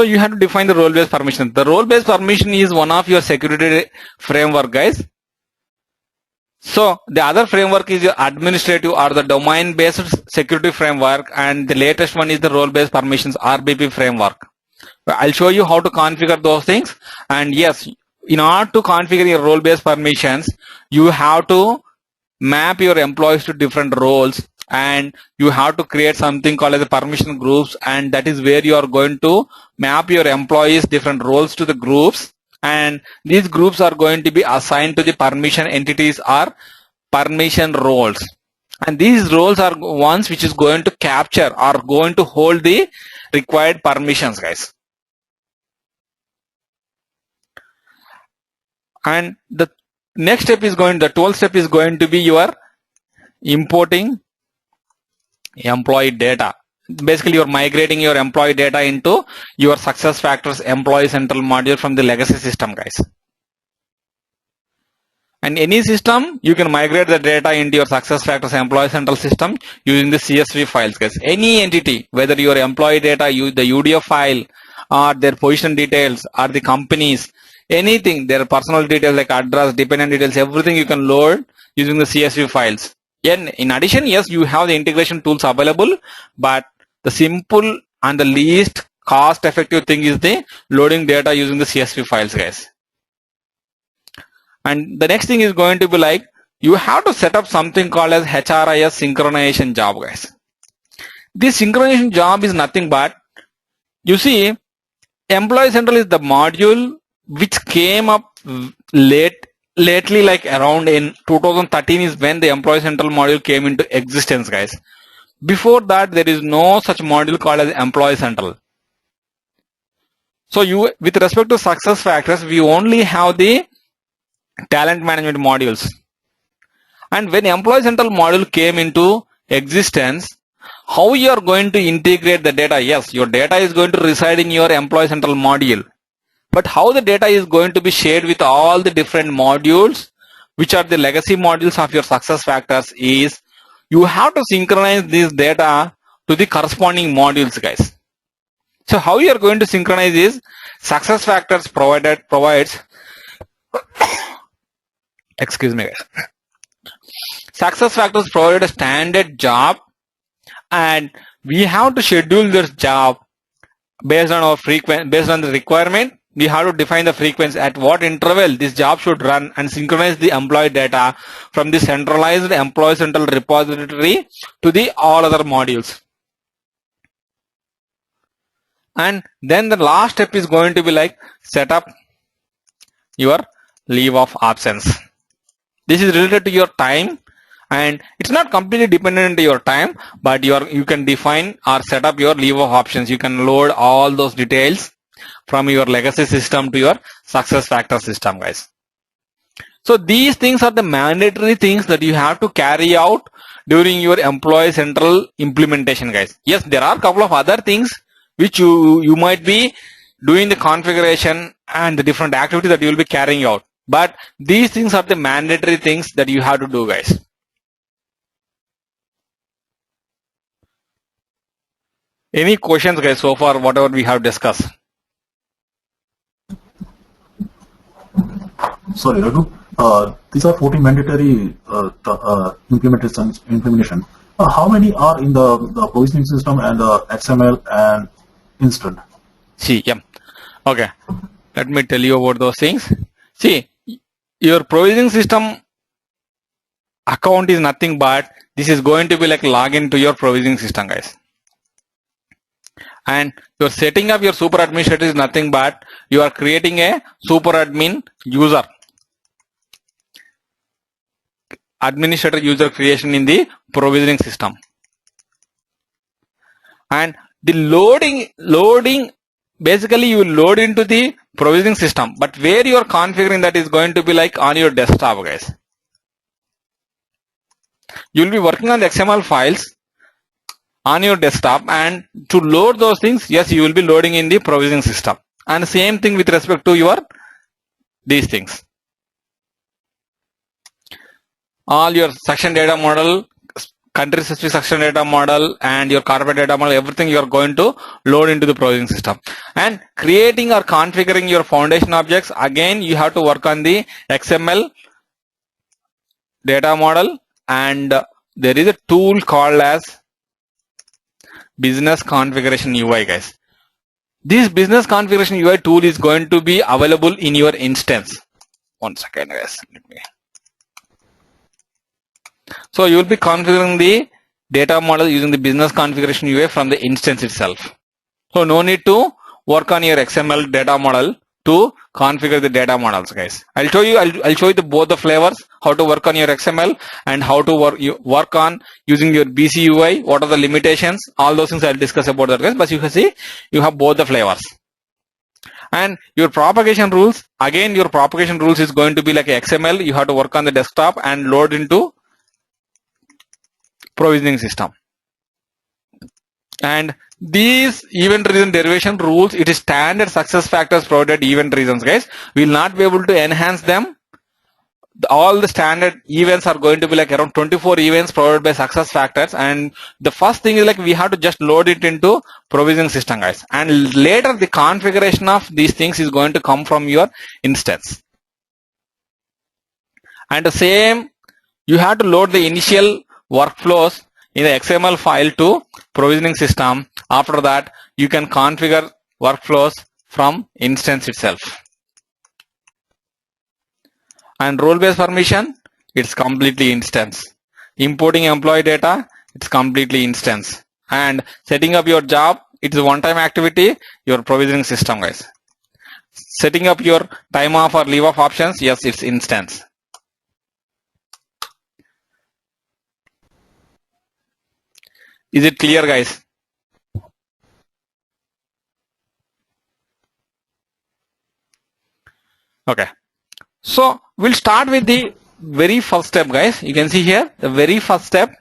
So you have to define the role-based permission. The role-based permission is one of your security framework, guys. So the other framework is your administrative or the domain-based security framework, and the latest one is the role-based permissions RBP framework. I'll show you how to configure those things. And yes, in order to configure your role-based permissions, you have to map your employees to different roles, and you have to create something called as the permission groups, and that is where you are going to map your employees different roles to the groups, and these groups are going to be assigned to the permission entities or permission roles, and these roles are ones which is going to capture or going to hold the required permissions, guys. And the next step is the 12th step is going to be your importing employee data. Basically, you're migrating your employee data into your SuccessFactors Employee Central module from the legacy system, guys. And any system, you can migrate the data into your SuccessFactors Employee Central system using the CSV files, guys. Any entity, whether your employee data, the UDF file, or their position details, or the companies, anything, their personal details like address, dependent details, everything you can load using the CSV files. And in addition, yes, you have the integration tools available, but the simple and the least cost effective thing is the loading data using the CSV files, guys. And the next thing is going to be like, you have to set up something called as HRIS synchronization job, guys. This synchronization job is nothing but, you see, Employee Central is the module which came up lately, like around in 2013 is when the Employee Central module came into existence, guys. Before that, there is no such module called as Employee Central. So you, with respect to SuccessFactors, we only have the talent management modules. And when Employee Central module came into existence, how you are going to integrate the data? Yes, your data is going to reside in your Employee Central module. But how the data is going to be shared with all the different modules, which are the legacy modules of your SuccessFactors, is you have to synchronize this data to the corresponding modules, guys. So how you are going to synchronize is SuccessFactors provides excuse me, guys. SuccessFactors provide a standard job, and we have to schedule this job based on our based on the requirement. We have to define the frequency at what interval this job should run and synchronize the employee data from the centralized Employee Central repository to the all other modules. And then the last step is going to be like set up your leave of absence. This is related to your time, and it's not completely dependent on your time, but you can define or set up your leave of options. You can load all those details from your legacy system to your SuccessFactors system, guys. So these things are the mandatory things that you have to carry out during your Employee Central implementation, guys. Yes, there are a couple of other things which you might be doing the configuration and the different activities that you will be carrying out. But these things are the mandatory things that you have to do, guys. Any questions, guys, so far, whatever we have discussed? Sorry, Raghu. These are 14 mandatory implementation. How many are in the provisioning system and the XML and instant? See, yeah. Okay. Let me tell you about those things. See, your provisioning system account is nothing but this is going to be like login to your provisioning system, guys. And your setting up your super administrator is nothing but you are creating a super admin user. Administrator user creation in the provisioning system. And the loading, basically you load into the provisioning system, but where you are configuring that is going to be like on your desktop, guys. You will be working on the XML files on your desktop, and to load those things, yes, you will be loading in the provisioning system. And same thing with respect to your these things. All your section data model country specific section data model and your corporate data model, everything you are going to load into the provisioning system. And creating or configuring your foundation objects, again you have to work on the XML data model, and there is a tool called as business configuration UI, guys. This business configuration UI tool is going to be available in your instance. One second, guys. So you will be configuring the data model using the business configuration UI from the instance itself. So no need to work on your XML data model to configure the data models, guys. I'll show you both the flavors, how to work on your XML and how to work on using your BC UI. What are the limitations? All those things I'll discuss about that, guys. But you can see you have both the flavors. And your propagation rules, again your propagation rules is going to be like XML. You have to work on the desktop and load into provisioning system. And these event reason derivation rules, it is standard success factors provided event reasons, guys. We will not be able to enhance them. All the standard events are going to be like around 24 events provided by success factors, and the first thing is like we have to just load it into provisioning system, guys, and later the configuration of these things is going to come from your instance. And the same, you have to load the initial workflows in the XML file to provisioning system. After that you can configure workflows from instance itself. And role-based permission, it's completely instance. Importing employee data, it's completely instance. And setting up your job, it's a one-time activity, your provisioning system, guys. Setting up your time off or leave off options, yes, it's instance. Is it clear, guys? Okay. So we'll start with the very first step, guys. You can see here the very first step,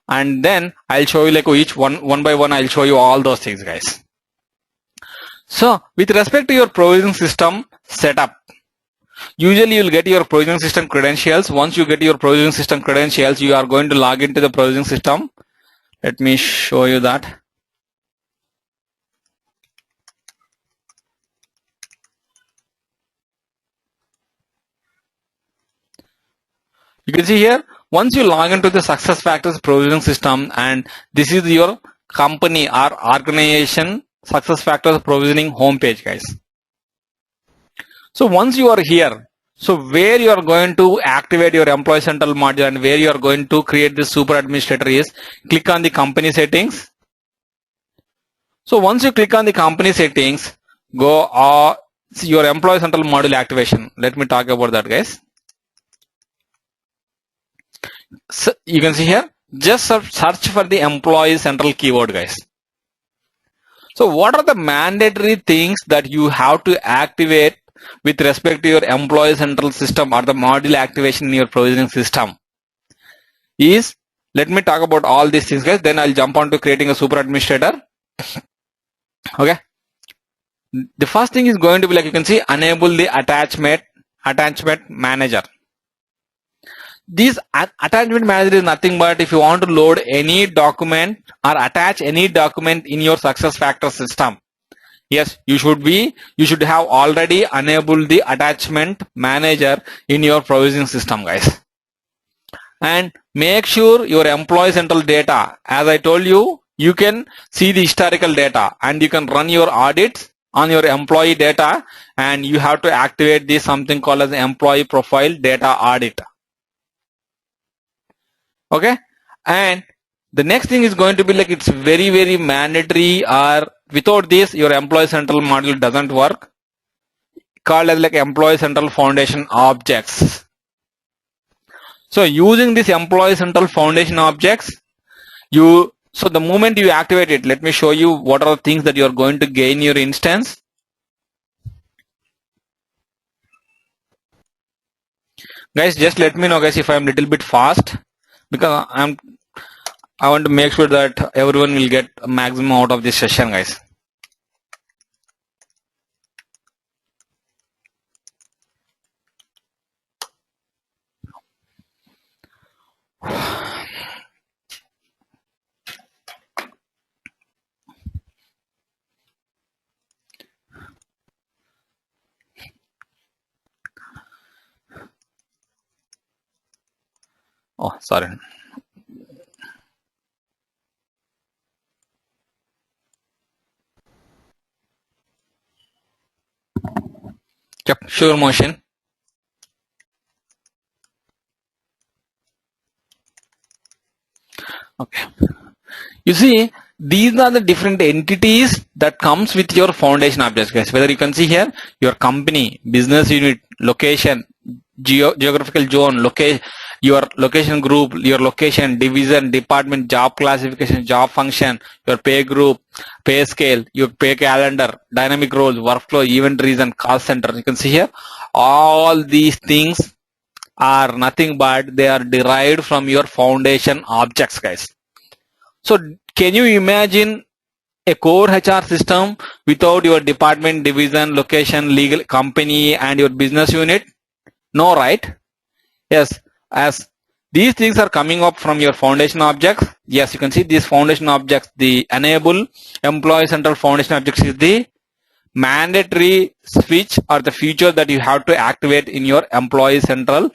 and then I'll show you like each one by one. I'll show you all those things, guys. So with respect to your provisioning system setup, usually you'll get your provisioning system credentials. Once you get your provisioning system credentials, you are going to log into the provisioning system. Let me show you that. You can see here, once you log into the success factors provisioning system, and this is your company or organization success factors provisioning homepage, guys. So once you are here, so where you are going to activate your employee central module and where you are going to create this super administrator is, click on the company settings. So once you click on the company settings, go your employee central module activation. Let me talk about that, guys. So you can see here, just search for the employee central keyword, guys. So what are the mandatory things that you have to activate with respect to your employee central system or the module activation in your provisioning system is, let me talk about all these things, guys, then I'll jump on to creating a super administrator. Okay. The first thing is going to be like, you can see, enable the attachment manager. This attachment manager is nothing but if you want to load any document or attach any document in your success factor system, yes, you should have already enabled the attachment manager in your provisioning system, guys. And make sure your employee central data, as I told you, you can see the historical data and you can run your audits on your employee data, and you have to activate this something called as employee profile data audit. Okay. And the next thing is going to be like, it's very mandatory, or without this your employee central module doesn't work, called as like employee central foundation objects. So using this employee central foundation objects, so the moment you activate it, let me show you what are the things that you are going to gain your instance. Guys, just let me know, guys, if I'm little bit fast, because I want to make sure that everyone will get a maximum out of this session, guys. Oh, sorry. Yep, sure motion. Okay. You see, these are the different entities that comes with your foundation objects, guys. Whether you can see here, your company, business unit, location, geographical zone, your location group, your location, division, department, job classification, job function, your pay group, pay scale, your pay calendar, dynamic roles, workflow, event reason, call center. You can see here, all these things are nothing but they are derived from your foundation objects, guys. So can you imagine a core HR system without your department, division, location, legal, company, and your business unit? No, right? Yes, as these things are coming up from your foundation objects. Yes, you can see these foundation objects. The enable employee central foundation objects is the mandatory switch or the feature that you have to activate in your employee central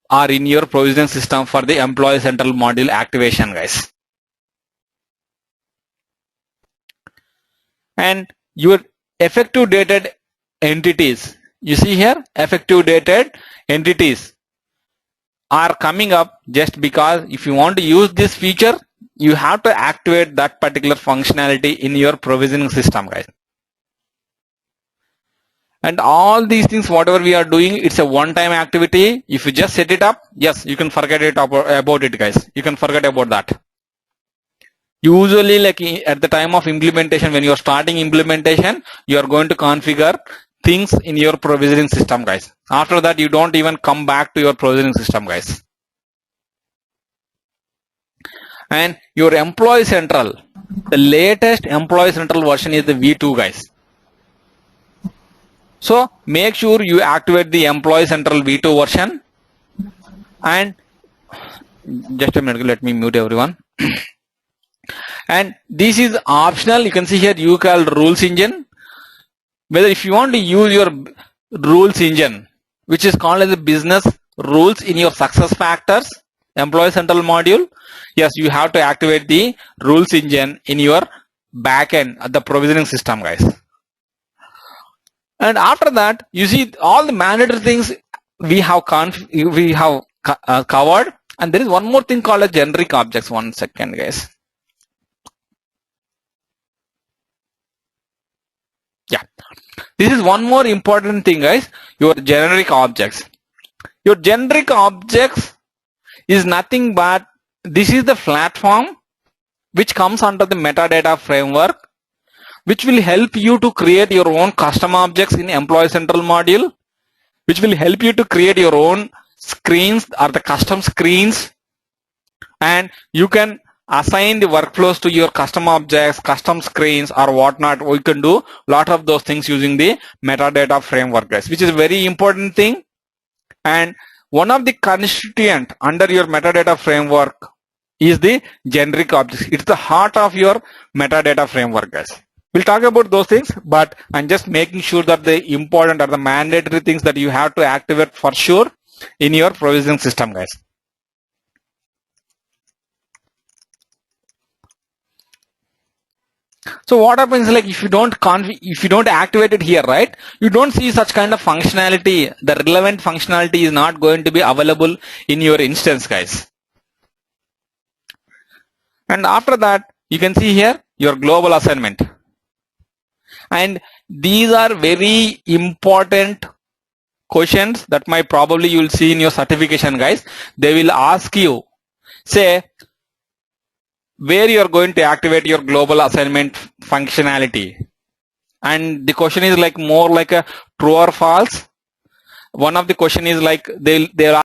or in your provisioning system for the employee central module activation, guys. And your effective dated entities, you see here, effective dated entities are coming up just because if you want to use this feature, you have to activate that particular functionality in your provisioning system, guys. And all these things, whatever we are doing, it's a one-time activity. If you just set it up, yes, you can forget it about it, guys. You can forget about that. Usually, like at the time of implementation, when you are starting implementation, you are going to configure things in your provisioning system, guys. After that, you don't even come back to your provisioning system, guys. And your employee central, the latest employee central version is the V2, guys. So make sure you activate the employee central V2 version. And just a minute, let me mute everyone. And this is optional. You can see here you call rules engine. Whether if you want to use your rules engine, which is called as a business rules in your success factors employee central module, yes, you have to activate the rules engine in your backend at the provisioning system, guys. And after that, you see all the mandatory things we have covered. And there is one more thing called as generic objects. 1 second, guys. Yeah, this is one more important thing, guys. Your generic objects. Your generic objects is nothing but this is the platform which comes under the metadata framework, which will help you to create your own custom objects in employee central module, which will help you to create your own screens or the custom screens, and you can assign the workflows to your custom objects, custom screens, or whatnot. We can do a lot of those things using the metadata framework, guys, which is a very important thing. And one of the constituent under your metadata framework is the generic objects. It's the heart of your metadata framework, guys. We'll talk about those things, but I'm just making sure that the important or the mandatory things that you have to activate for sure in your provisioning system, guys. So what happens, like if you don't activate it here, right, you don't see such kind of functionality. The relevant functionality is not going to be available in your instance, guys. And after that, you can see here your global assignment. And these are very important questions that might probably you will see in your certification, guys. They will ask you, say, where you are going to activate your global assignment functionality. And the question is like more like a true or false. One of the question is like they'll